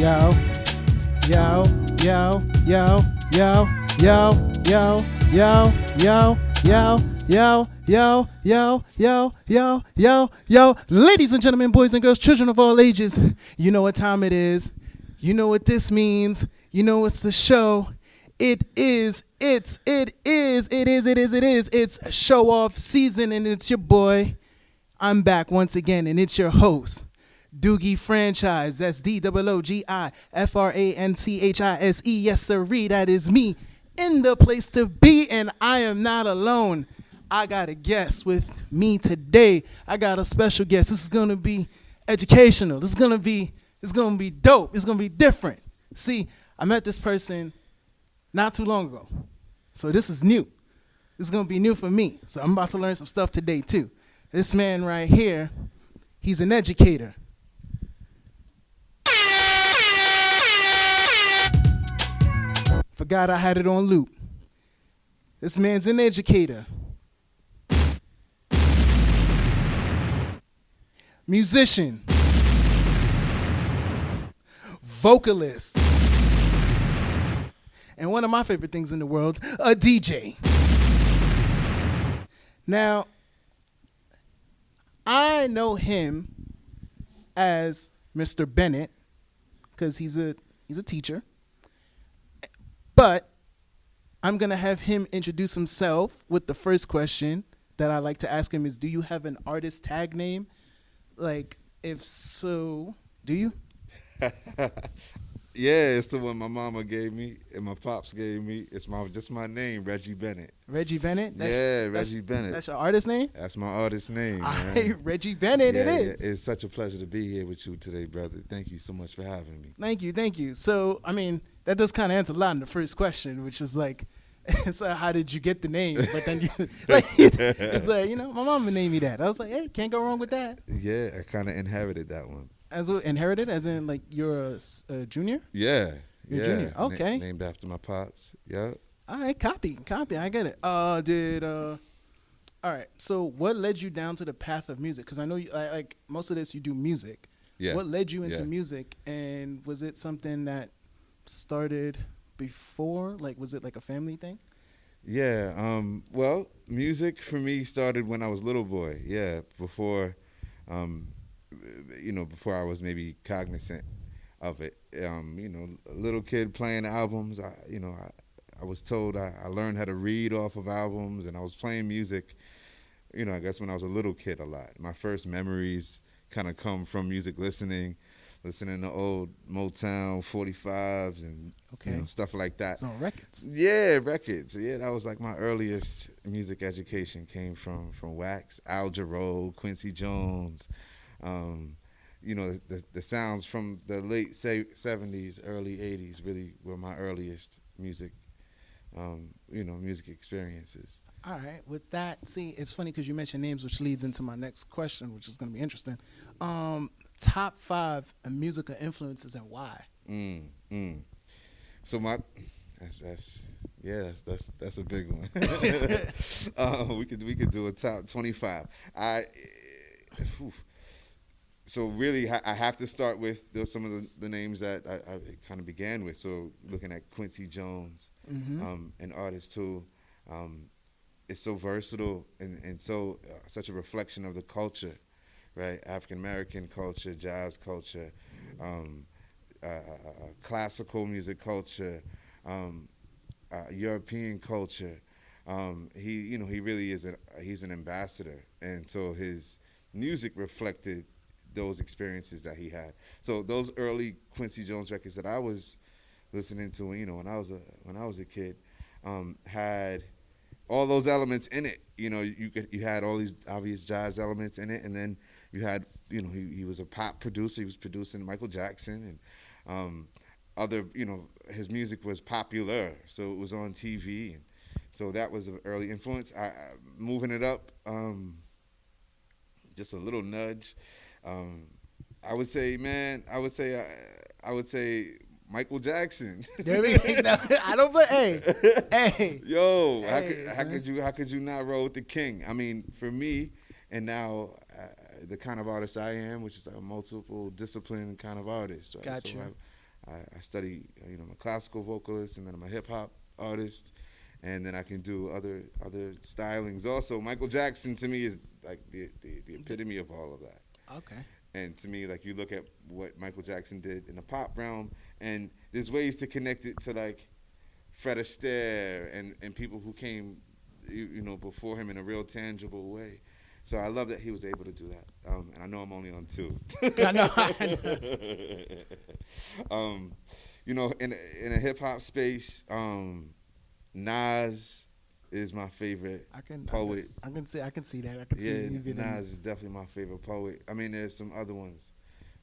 yo, yo, yo, yo, yo, yo, yo, yo, yo, yo, yo, yo, yo, yo, yo, yo, yo. Ladies and gentlemen, boys and girls, children of all ages, you know what time it is. You know what this means. You know it's the show. It's show off season, and it's your boy. I'm back once again, and it's your host, Doogie Franchise. That's DOOGIFRANCHISE. Yes, sirree, that is me in the place to be, and I am not alone. I got a guest with me today. I got a special guest. This is gonna be educational. This is gonna be dope. It's gonna be different. See, I met this person not too long ago, so this is new. This is gonna be new for me. So I'm about to learn some stuff today too. This man right here, he's an educator. Forgot I had it on loop. This man's an educator. Musician. Vocalist. And one of my favorite things in the world, a DJ. Now, I know him as Mr. Bennett because he's a teacher. But I'm going to have him introduce himself with the first question that I like to ask him is, do you have an artist tag name? Like, if so, do you? Yeah, it's the one my mama gave me and my pops gave me. It's just my name, Reggie Bennet. Reggie Bennet? Reggie Bennet. That's your artist name? That's my artist name, man. Reggie Bennet, yeah, it is. Yeah, it's such a pleasure to be here with you today, brother. Thank you so much for having me. Thank you. So, I mean, that does kind of answer a lot in the first question, which is like, so how did you get the name? But then it's like, my mama named me that. I was like, hey, can't go wrong with that. Yeah, I kind of inherited that one. As well, inherited, as in like you're a junior? Yeah. You're a junior. Okay. Named after my pops. Yeah. All right, copy. I get it. All right. So what led you down to the path of music? Because I know you like most of this you do music. Yeah. What led you into music, and was it something that started before? Like, was it like a family thing? Yeah. Well, music for me started when I was a little boy. Yeah. Before I was maybe cognizant of it. A little kid playing albums. I was told I learned how to read off of albums, and I was playing music, I guess when I was a little kid a lot. My first memories kind of come from music listening to old Motown 45s and stuff like that. So records. Yeah, records. Yeah, that was like my earliest music education came from Wax, Al Jarreau, Quincy Jones. The sounds from the late 70s, early 80s really were my earliest music experiences. All right. With that, see, it's funny because you mentioned names, which leads into my next question, which is going to be interesting. Top 5 musical influences and why? So that's a big one. We could do a top 25. So really, I have to start with some of the names that I kind of began with. So looking at Quincy Jones, an artist who is so versatile and so such a reflection of the culture, right? African American culture, jazz culture, classical music culture, European culture. He really is he's an ambassador, and so his music reflected those experiences that he had. So those early Quincy Jones records that I was listening to, when I was a kid, had all those elements in it. You had all these obvious jazz elements in it, and then you had, he was a pop producer. He was producing Michael Jackson and other, his music was popular, so it was on TV, and so that was an early influence. Moving it up, just a little nudge. I would say Michael Jackson. I don't. But hey. Yo, how could you not roll with the king? I mean, for me, and now the kind of artist I am, which is a multiple discipline kind of artist. Right? Gotcha. So I study, I'm a classical vocalist, and then I'm a hip hop artist, and then I can do other stylings. Also, Michael Jackson to me is like the epitome of all of that. Okay. And to me, like, you look at what Michael Jackson did in the pop realm, and there's ways to connect it to like Fred Astaire and people who came, before him in a real tangible way. So I love that he was able to do that. And I know I'm only on 2. I know. In a hip hop space, Nas is my favorite poet. I can see that. I can see you getting. Nas is definitely my favorite poet. I mean, there's some other ones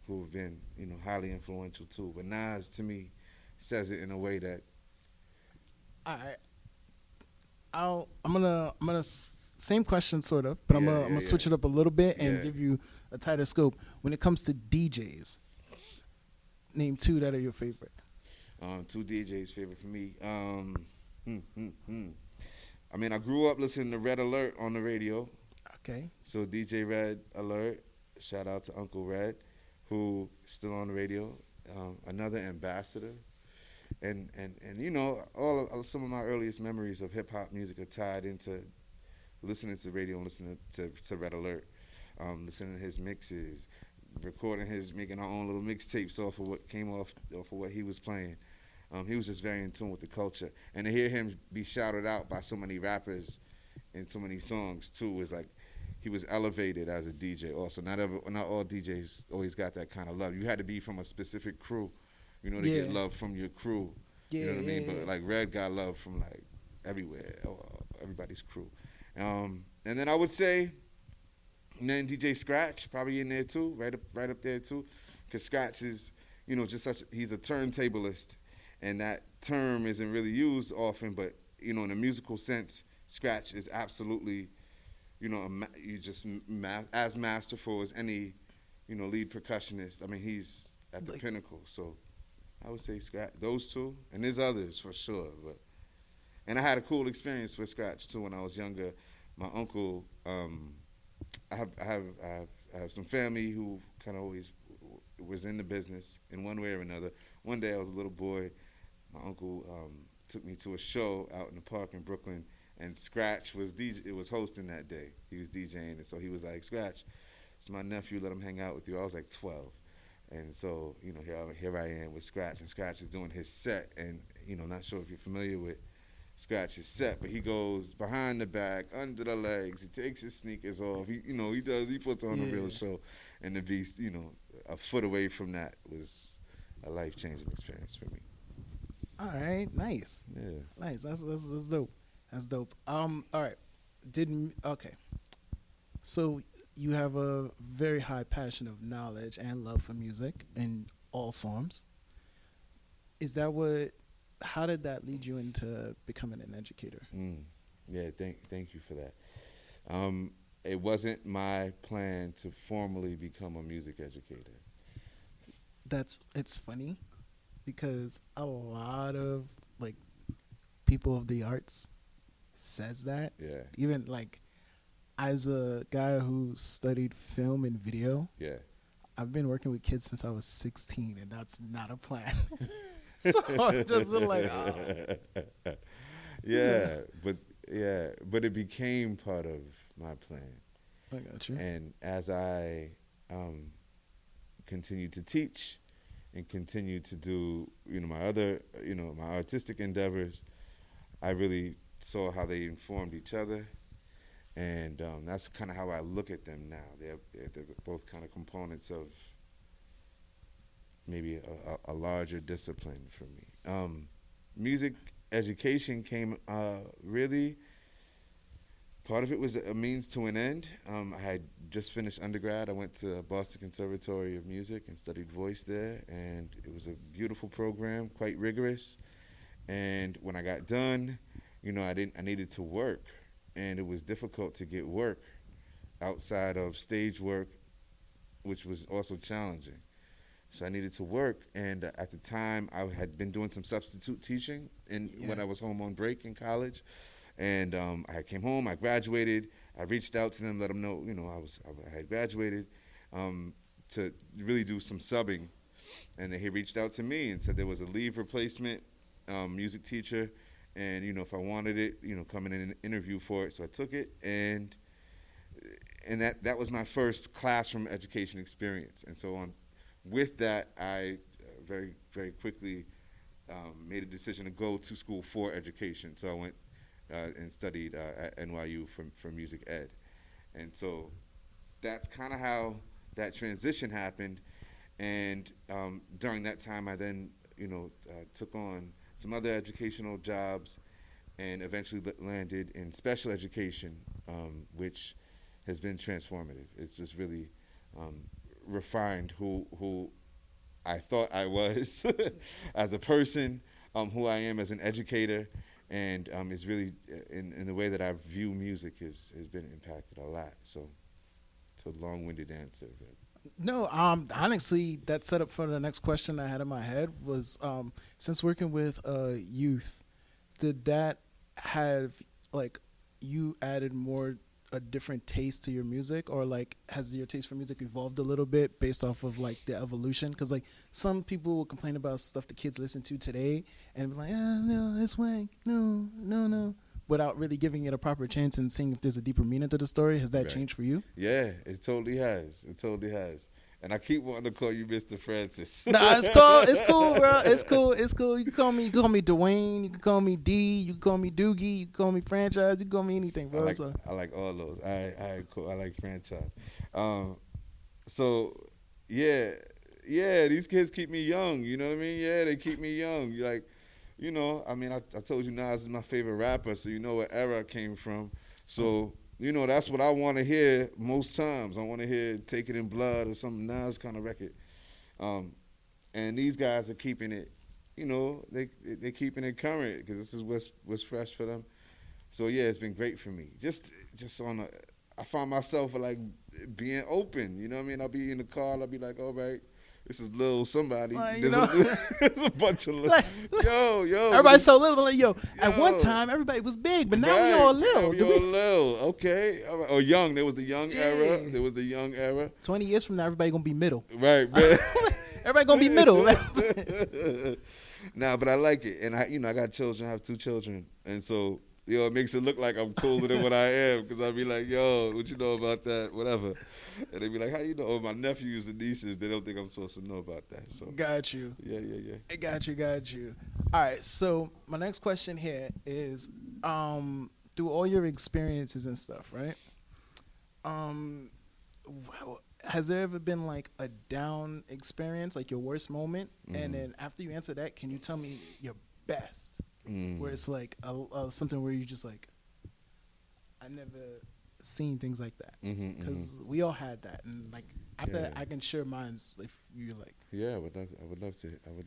who have been, highly influential too. But Nas, to me, says it in a way that. All right. I'm gonna same question sort of, but I'm gonna switch it up a little bit and give you a tighter scope. When it comes to DJs, name 2 that are your favorite. 2 DJs favorite for me. I mean, I grew up listening to Red Alert on the radio. Okay. So DJ Red Alert, shout out to Uncle Red, who is still on the radio. Another ambassador. And some of my earliest memories of hip hop music are tied into listening to the radio and listening to Red Alert, listening to his mixes, making our own little mixtapes off of what came off of what he was playing. He was just very in tune with the culture, and to hear him be shouted out by so many rappers in so many songs too was like he was elevated as a DJ. Also, not all DJs always got that kind of love. You had to be from a specific crew, to get love from your crew. You know what I mean? But like Red got love from like everywhere, everybody's crew. And then I would say, then DJ Scratch probably in there too, right up there too, because Scratch is just he's a turntablist. And that term isn't really used often, but in a musical sense, Scratch is absolutely, as masterful as any, lead percussionist. I mean, he's at the pinnacle. So I would say Scratch, those 2, and there's others for sure. And I had a cool experience with Scratch too when I was younger. My uncle, I have some family who kind of always was in the business in one way or another. One day I was a little boy. My uncle took me to a show out in the park in Brooklyn, and Scratch was hosting that day. He was DJing, and so he was like, "Scratch, it's my nephew. Let him hang out with you." I was like 12, and so here I am with Scratch, and Scratch is doing his set, and not sure if you're familiar with Scratch's set, but he goes behind the back, under the legs. He takes his sneakers off. He puts on a real show, and to be a foot away from that was a life-changing experience for me. All right, nice. Yeah. Nice. That's dope. That's dope. All right. Okay. So you have a very high passion of knowledge and love for music in all forms. How did that lead you into becoming an educator? Yeah, thank you for that. It wasn't my plan to formally become a music educator. It's funny because a lot of like people of the arts says that. Yeah. Even like as a guy who studied film and video. Yeah. I've been working with kids since I was 16, and that's not a plan. So I've just been like, oh. but it became part of my plan. I got you. And as I continued to teach and continued to do, my other, my artistic endeavors, I really saw how they informed each other. And that's kind of how I look at them now. They're both kind of components of maybe a larger discipline for me. Music education came really, part of it was a means to an end. I had just finished undergrad. I went to Boston Conservatory of Music and studied voice there, and it was a beautiful program, quite rigorous. And when I got done, I needed to work, and it was difficult to get work outside of stage work, which was also challenging. So I needed to work, and at the time, I had been doing some substitute teaching when I was home on break in college. And I came home, I graduated, I reached out to them, let them know, I had graduated, to really do some subbing. And then he reached out to me and said there was a leave replacement music teacher, and if I wanted it, come in and interview for it. So I took it, and that was my first classroom education experience. And so with that, I very, very quickly made a decision to go to school for education. So I went and studied at NYU for music ed. And so that's kind of how that transition happened. And during that time, I then, took on some other educational jobs and eventually landed in special education, which has been transformative. It's just really refined who I thought I was as a person, who I am as an educator, and it's really in the way that I view music has been impacted a lot. So it's a long-winded answer. But. No, honestly, that set up for the next question I had in my head was, since working with youth, did that have, like, you added more a different taste to your music, or like has your taste for music evolved a little bit based off of like the evolution? Because like some people will complain about stuff the kids listen to today and be like, no, it's wank, no, without really giving it a proper chance and seeing if there's a deeper meaning to the story. Has that changed for you? Yeah, it totally has. It totally has. And I keep wanting to call you Mr. Francis. Nah, it's cool. It's cool, bro. It's cool. You can call me Dwayne. You can call me D. You can call me Doogie. You can call me Franchise. You can call me anything, bro. I like all those. All right, cool. I like Franchise. So, yeah, these kids keep me young. You know what I mean? Yeah, they keep me young. Like, I mean, I told you Nas is my favorite rapper, so you know what era I came from. So, that's what I want to hear most times. I want to hear Take It in Blood or some Nas kind of record. And these guys are keeping it, they're keeping it current because this is what's fresh for them. So, yeah, it's been great for me. Just I find myself like being open, you know what I mean? I'll be in the car, I'll be like, all right. This is little somebody. There's a bunch of little. Yo. Everybody's so little. Like, at one time, everybody was big, but now we all little. We all little. Okay. All right. Or young. There was the young era. 20 years from now, everybody going to be middle. Right, man. Everybody going to be middle. Nah, but I like it. And I got children. I have 2 children. And so, it makes it look like I'm cooler than what I am because I'll be like, yo, what you know about that? Whatever. And they be like, how you know? Oh, my nephews and nieces, they don't think I'm supposed to know about that. So Got you. Yeah. I got you. All right, so my next question here is, through all your experiences and stuff, right? Has there ever been like a down experience, like your worst moment? Mm-hmm. And then after you answer that, can you tell me your best? Where it's like something where you just like, I never seen things like that, because we all had that, and like after that, I can share mine if you like. Yeah, I would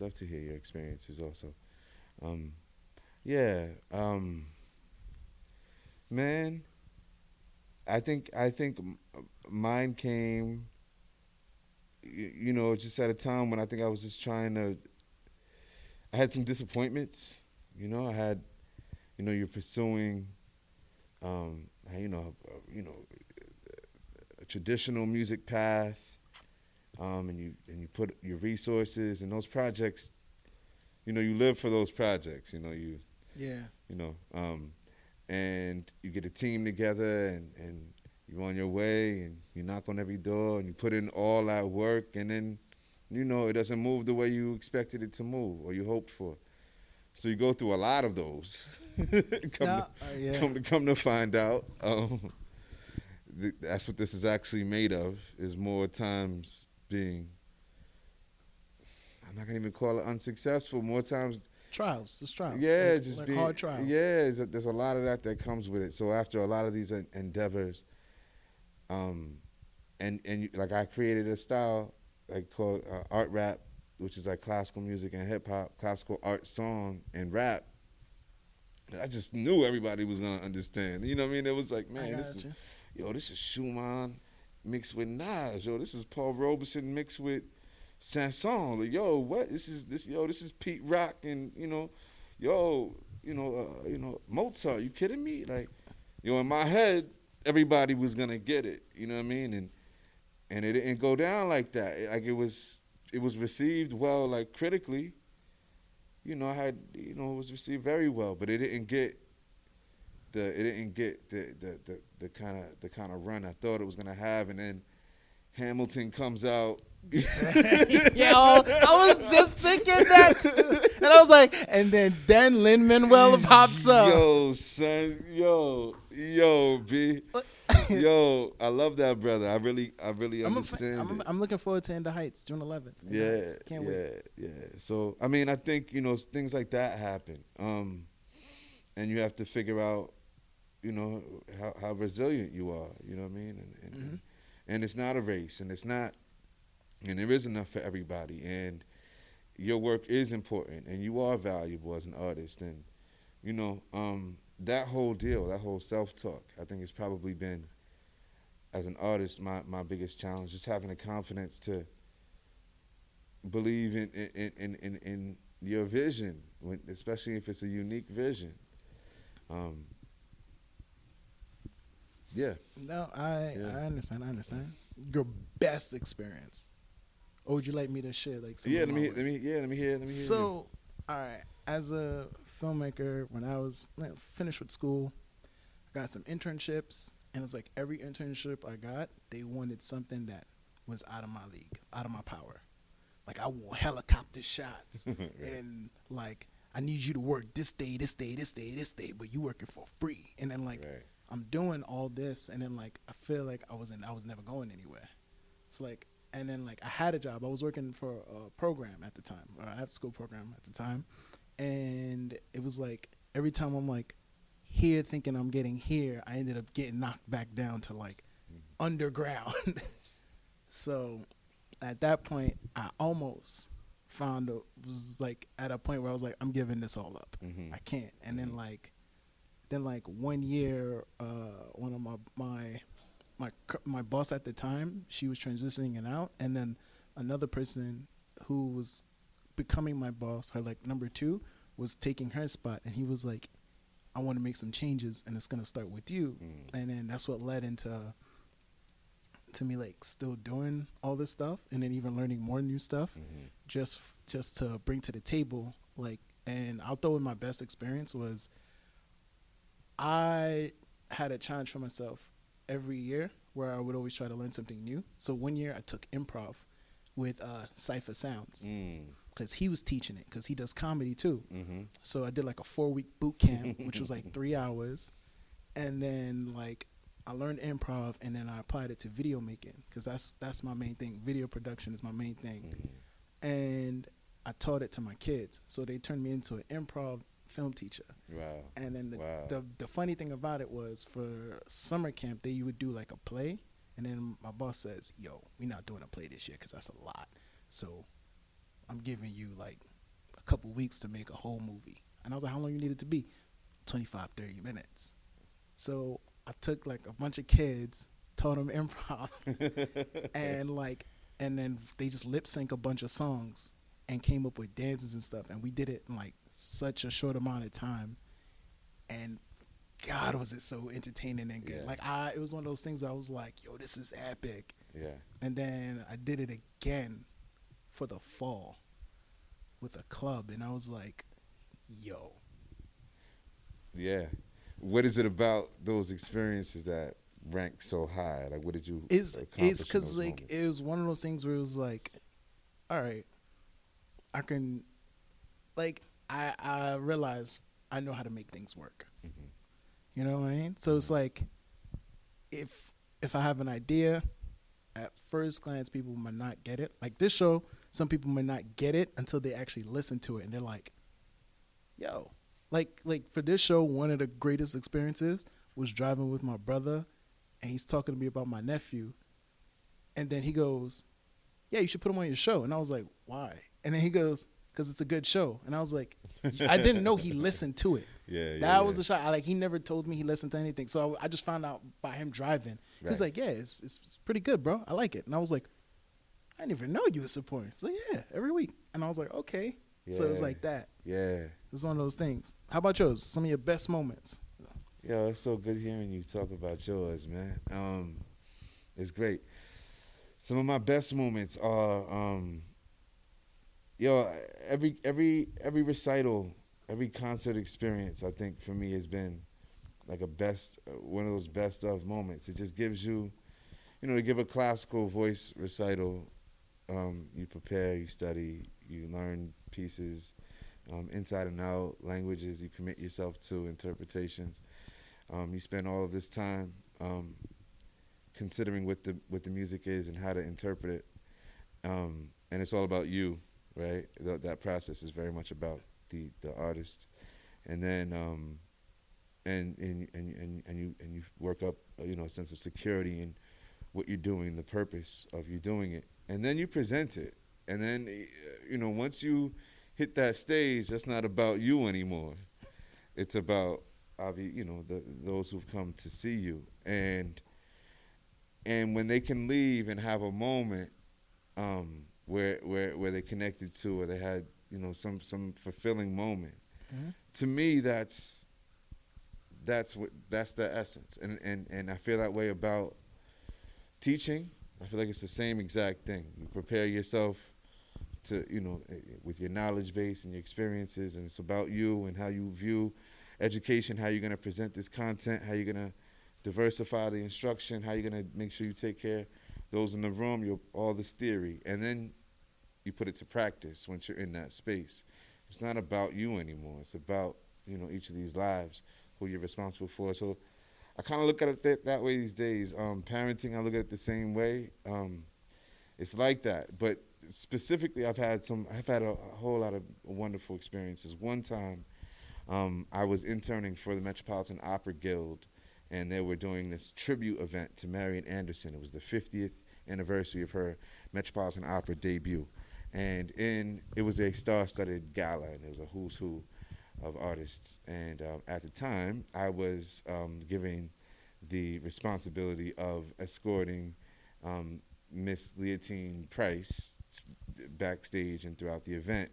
love to hear your experiences also. Man, I think mine came, just at a time when I think I was just I had some disappointments. I had, you're pursuing, a traditional music path, and you put your resources in those projects. You live for those projects. And you get a team together, and you're on your way, and you knock on every door, and you put in all that work, and then, it doesn't move the way you expected it to move or you hoped for. So you go through a lot of those. Come to find out, that's what this is actually made of. Is more times being, I'm not gonna even call it unsuccessful. More times trials. It's trials. Yeah, like, just being hard trials. Yeah, there's a lot of that comes with it. So after a lot of these endeavors, and like I created a style like called art rap, which is like classical music and hip hop, classical art song and rap. I just knew everybody was gonna understand. You know what I mean? It was like, man, this is Schumann mixed with Nas. Yo, this is Paul Robeson mixed with Sanson. Like, yo, what? This is Pete Rock and Mozart. You kidding me? Like, in my head, everybody was gonna get it. You know what I mean? And it didn't go down like that. Like it was it was received well, like critically. I had, it was received very well, but it didn't get the kind of run I thought it was gonna have, and then Hamilton comes out. Yo, I was just thinking that too. And I was like, and then Lin-Manuel pops up. Yo, son, yo, B. Yo, I love that brother. I really understand it. I'm looking forward to In the Heights, June 11th. Yeah, Can't wait. Yeah. So, I mean, I think, things like that happen. And you have to figure out, how resilient you are, you know what I mean? And it's not a race, and there is enough for everybody. And your work is important, and you are valuable as an artist. And, that whole deal, that whole self-talk, I think it's probably been, as an artist, my biggest challenge, just having the confidence to believe in your vision, especially if it's a unique vision. Yeah. No, I understand. Your best experience. Or would you like me to share like some? Let me hear. So, all right, as a filmmaker, when I was finished with school, I got some internships, and it's like every internship I got, they wanted something that was out of my league, out of my power. Like, I want helicopter shots, and like, I need you to work this day, but you working for free. And then like, I'm doing all this, and then like, I feel like I was never going anywhere. It's like, and then like, I had a job. I was working for a program at the time, or after school program at the time. And it was like, every time I'm like here thinking I'm getting here, I ended up getting knocked back down to like underground. So at that point, I almost was like at a point where I was like, I'm giving this all up. I can't. And then like 1 year, one of my boss at the time, she was transitioning out, and then another person who was becoming my boss, her like number 2, was taking her spot, and he was like, I want to make some changes, and it's gonna start with you. And then that's what led into me like still doing all this stuff, and then even learning more new stuff, just to bring to the table. Like, and I'll throw in my best experience was, I had a challenge for myself every year where I would always try to learn something new. So 1 year I took improv with Cypher Sounds, because he was teaching it, because he does comedy too. So I did like a 4-week boot camp, which was like 3 hours. And then like, I learned improv, and then I applied it to video making, because that's my main thing. Video production is my main thing. And I taught it to my kids. So they turned me into an improv film teacher. Wow. And then the funny thing about it was, for summer camp, you would do like a play. And then my boss says, yo, we're not doing a play this year, because that's a lot. So I'm giving you like a couple weeks to make a whole movie. And I was like, how long you need it to be? 25, 30 minutes. So I took like a bunch of kids, taught them improv, and then they just lip sync a bunch of songs and came up with dances and stuff. And we did it in like such a short amount of time. And God, was it so entertaining and good. Like, it was one of those things where I was like, yo, this is epic. Yeah. And then I did it again for the fall with a club, and I was like, yo. Yeah. What is it about those experiences that rank so high? Like, what did you accomplish? It's because like, it was one of those things where it was like, all right, I can, like, I realize I know how to make things work. You know what I mean? So it's like, if I have an idea, at first glance people might not get it. Like this show, some people might not get it until they actually listen to it, and they're like, yo. Like for this show, one of the greatest experiences was driving with my brother, and he's talking to me about my nephew, and then he goes, yeah, you should put him on your show. And I was like, why? And then he goes, because it's a good show. And I was like, I didn't know he listened to it. That was a shock. He never told me he listened to anything. So I just found out by him driving. He was like, yeah, it's pretty good, bro. I like it. And I was like, I didn't even know you were supporting. He's like, yeah, every week. And I was like, okay. Yeah. So it was like that. Yeah. It's one of those things. How about yours? Some of your best moments? Yo, it's so good hearing you talk about yours, man. It's great. Some of my best moments are yo, every recital, every concert experience, I think for me has been like a best, one of those best of moments. It just gives you, to give a classical voice recital. You prepare, you study, you learn pieces inside and out, languages you commit yourself to, interpretations. You spend all of this time considering what the music is and how to interpret it, and it's all about you, right? That process is very much about the artist, and then and you work up a sense of security in what you're doing, the purpose of you doing it, and then you present it, and then once you hit that stage, that's not about you anymore. It's about those who've come to see you, and when they can leave and have a moment where they connected to, or they had some fulfilling moment. Mm-hmm. To me, that's the essence, and I feel that way about teaching. I feel like it's the same exact thing. You prepare yourself to with your knowledge base and your experiences, and it's about you and how you view education, how you're going to present this content, how you're going to diversify the instruction, how you're going to make sure you take care of those in the room, all this theory, and then you put it to practice once you're in that space. It's not about you anymore. It's about each of these lives who you're responsible for. So I kind of look at it that way these days. Parenting, I look at it the same way. It's like that, but specifically, I've had a whole lot of wonderful experiences. One time, I was interning for the Metropolitan Opera Guild, and they were doing this tribute event to Marian Anderson. It was the 50th anniversary of her Metropolitan Opera debut, and it was a star-studded gala, and there was a who's who of artists. And at the time, I was given the responsibility of escorting Miss Leontine Price backstage and throughout the event.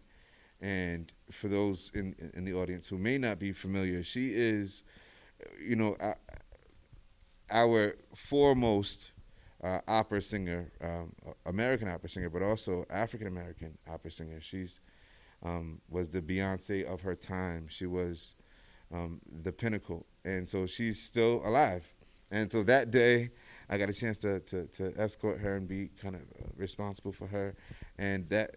And for those in the audience who may not be familiar, she is, our foremost opera singer, American opera singer, but also African American opera singer. She's was the Beyonce of her time. She was the pinnacle, and so she's still alive. And so that day, I got a chance to escort her and be kind of responsible for her, and there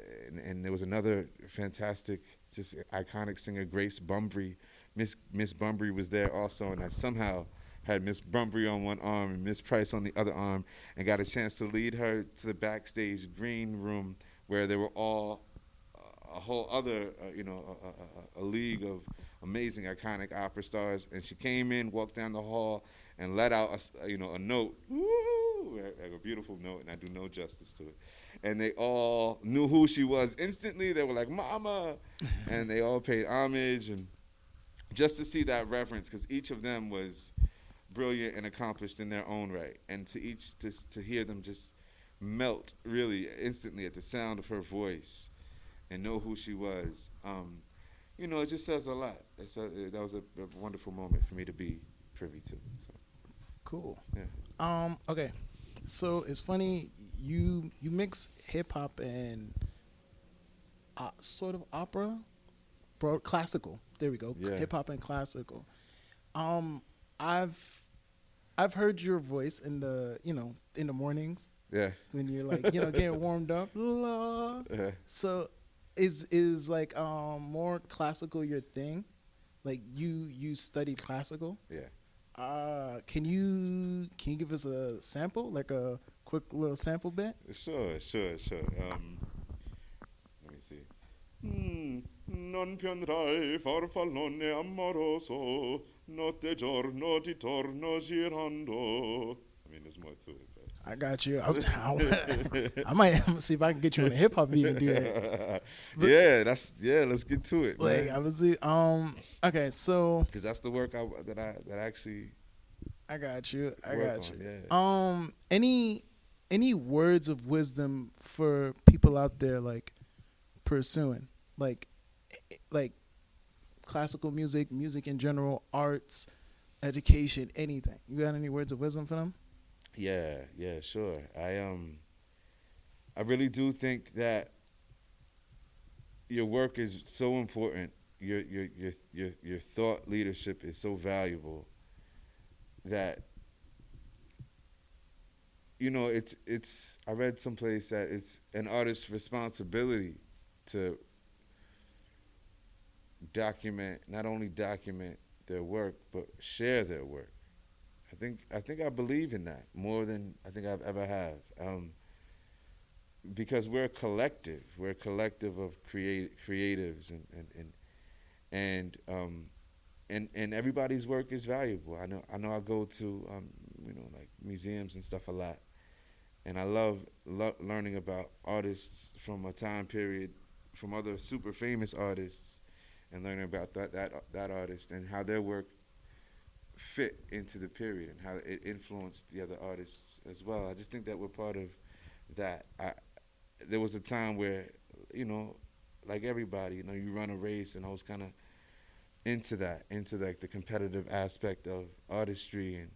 was another fantastic, just iconic singer, Grace Bumbry. Miss Bumbry was there also, and I somehow had Miss Bumbry on one arm and Miss Price on the other arm, and got a chance to lead her to the backstage green room where they were all a whole other, a league of amazing, iconic opera stars. And she came in, walked down the hall, and let out a note, woo, like a beautiful note, and I do no justice to it. And they all knew who she was instantly. They were like, "Mama," and they all paid homage, and just to see that reverence, because each of them was brilliant and accomplished in their own right, and to hear them just melt really instantly at the sound of her voice and know who she was, it just says a lot. That was a wonderful moment for me to be privy to. So. Cool. Yeah. Okay. So it's funny, you mix hip hop and sort of opera, classical. There we go. Yeah. Hip hop and classical. I've heard your voice in the mornings. Yeah. When you're like, getting warmed up. Yeah. So is like more classical your thing? Like you studied classical? Yeah. Can you give us a sample, like a quick little sample bit? Sure. Let me see. Non pianrai farfallone amoroso, notte giorno di torno girando. I mean, there's more to it. But. I got you. I might see if I can get you on the hip hop beat and do that. Let's get to it. Like man. obviously, okay, so because that's the work that actually. I got you. Yeah. Any words of wisdom for people out there like pursuing like classical music in general, arts, education, anything? You got any words of wisdom for them? Yeah, sure. I really do think that your work is so important. Your thought leadership is so valuable that it's I read someplace that it's an artist's responsibility to not only document their work but share their work. I think I believe in that more than I think I've ever have. Because we're a collective. We're a collective of creatives and everybody's work is valuable. I know I go to like museums and stuff a lot, and I love learning about artists from a time period, from other super famous artists, and learning about that artist and how their work fit into the period and how it influenced the other artists as well. I just think that we're part of that. There was a time where, like everybody, you run a race, and I was kind of into like the competitive aspect of artistry,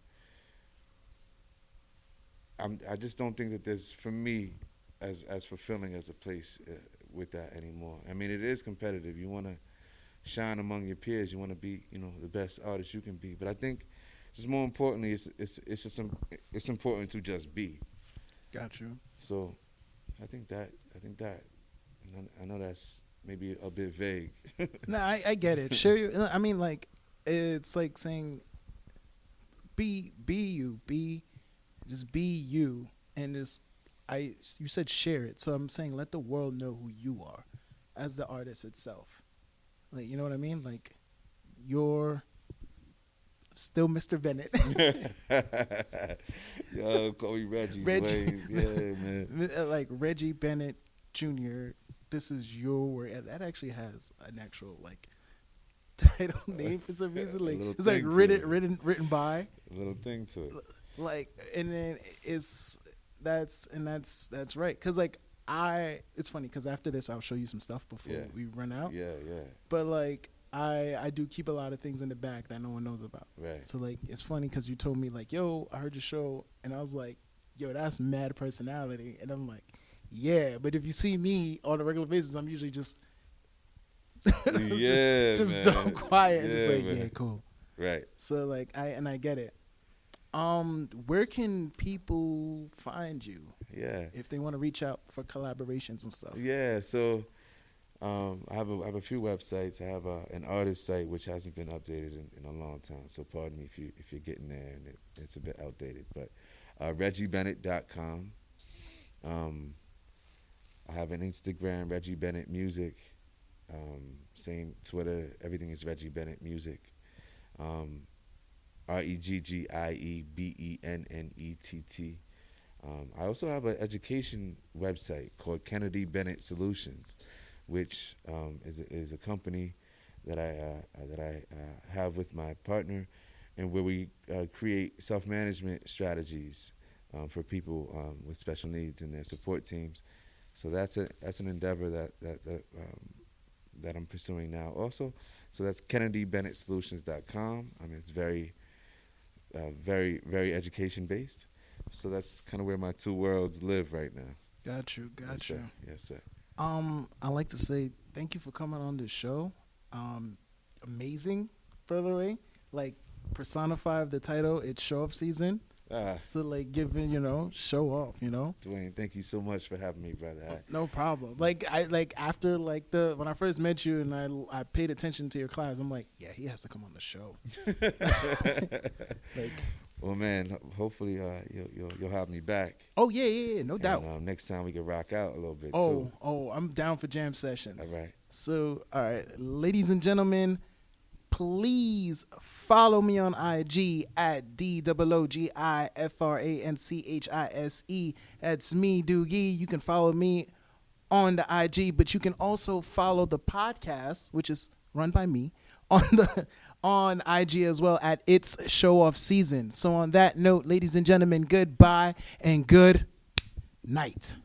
and I just don't think that there's, for me, as fulfilling as a place with that anymore. I mean, it is competitive. You want to shine among your peers. You want to be, the best artist you can be. But I think, just more importantly, it's important to just be. Got you. So, I think that. And I know that's maybe a bit vague. No, I get it. Share your. I mean, like, it's like saying, be you, just be you, and you said share it. So I'm saying let the world know who you are, as the artist itself. Like, you know what I mean? Like, you're still Mr. Bennett. Yo, call me Reggie. Reggie. Yeah, man. Like Reggie Bennet Jr. This is your work. That actually has an actual like title name for some reason. Like it's like written by. A little thing to it. Like, and then that's right. Cause like it's funny because after this I'll show you some stuff before we run out. Yeah. But like I do keep a lot of things in the back that no one knows about. Right. So like it's funny because you told me like, yo, I heard your show, and I was like, yo, that's mad personality, and I'm like, yeah, but if you see me on a regular basis, I'm usually just just dumb quiet and just like, yeah, cool. Right. So like I get it. Where can people find you? Yeah. If they want to reach out for collaborations and stuff. Yeah. So I have a few websites. I have an artist site which hasn't been updated in a long time. So pardon me if you're getting there and it's a bit outdated. But ReggieBennett.com. I have an Instagram, Reggie Bennet Music. Same Twitter. Everything is Reggie Bennet Music. ReggieBennett. I also have an education website called Kennedy Bennett Solutions, which is a company that I have with my partner, and where we create self-management strategies for people with special needs and their support teams. So that's an endeavor that I'm pursuing now also. So that's KennedyBennettSolutions.com. I mean, it's very very education based. So that's kind of where my two worlds live right now. Got you. Yes, sir. I like to say thank you for coming on this show. Amazing, by the way. Like, personify of the title, it's show off season. So like giving, show off, Dwayne, thank you so much for having me, brother. No problem. Like after when I first met you and I paid attention to your class, I'm like, yeah, he has to come on the show. Like, well, man, hopefully you'll have me back. Oh yeah, no doubt. Next time we can rock out a little bit too. Oh, I'm down for jam sessions. All right. So, all right, ladies and gentlemen, please follow me on IG at DOOGIFRANCHISE. That's me, Doogie. You can follow me on the IG, but you can also follow the podcast, which is run by me, on IG as well at It's Show Off Season. So on that note, ladies and gentlemen, goodbye and good night.